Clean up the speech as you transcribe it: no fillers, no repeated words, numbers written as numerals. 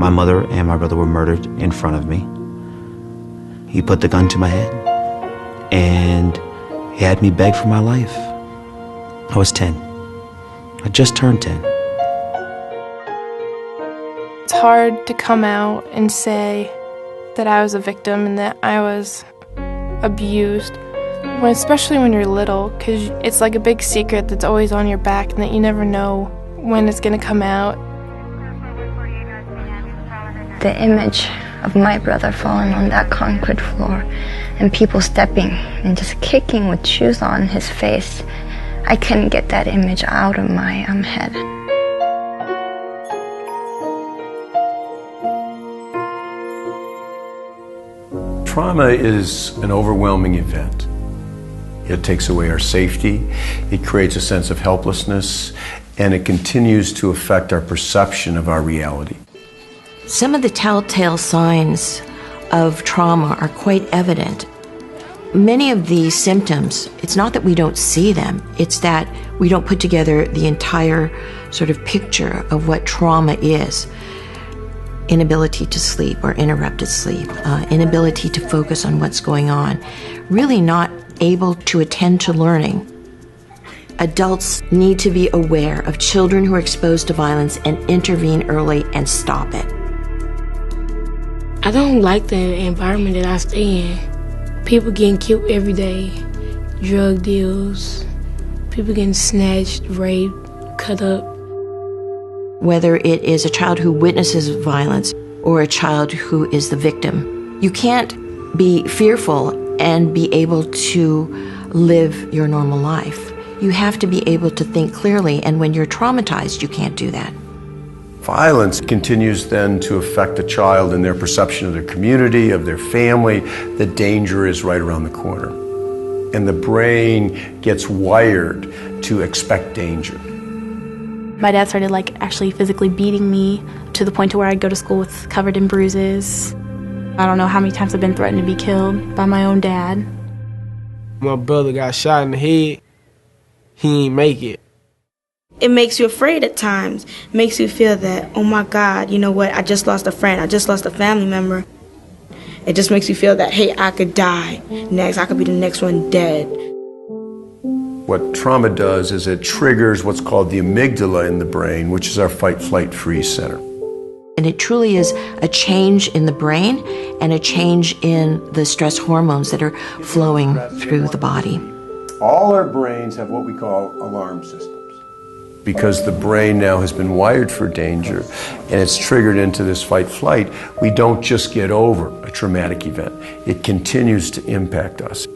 My mother and my brother were murdered in front of me. He put the gun to my head, and he had me beg for my life. I was 10. I just turned 10. It's hard to come out and say that I was a victim and that I was abused, especially when you're little, because it's like a big secret that's always on your back and that you never know when it's going to come out. The image of my brother falling on that concrete floor and people stepping and just kicking with shoes on his face, I couldn't get that image out of my head. Trauma is an overwhelming event. It takes away our safety, it creates a sense of helplessness, and it continues to affect our perception of our reality. Some of the telltale signs of trauma are quite evident. Many of these symptoms, it's not that we don't see them, it's that we don't put together the entire sort of picture of what trauma is. Inability to sleep or interrupted sleep, inability to focus on what's going on, really not able to attend to learning. Adults need to be aware of children who are exposed to violence and intervene early and stop it. I don't like the environment that I stay in. People getting killed every day, drug deals, people getting snatched, raped, cut up. Whether it is a child who witnesses violence or a child who is the victim, you can't be fearful and be able to live your normal life. You have to be able to think clearly, and when you're traumatized, you can't do that. Violence continues then to affect the child in their perception of their community, of their family. The danger is right around the corner. And the brain gets wired to expect danger. My dad started actually physically beating me to the point to where I'd go to school with covered in bruises. I don't know how many times I've been threatened to be killed by my own dad. My brother got shot in the head. He ain't make it. It makes you afraid at times. It makes you feel that, oh my God, you know what, I just lost a friend, I just lost a family member. It just makes you feel that, hey, I could die next, I could be the next one dead. What trauma does is it triggers what's called the amygdala in the brain, which is our fight, flight, freeze center. And it truly is a change in the brain and a change in the stress hormones that are flowing through the body. All our brains have what we call alarm systems. Because the brain now has been wired for danger and it's triggered into this fight-flight, we don't just get over a traumatic event. It continues to impact us.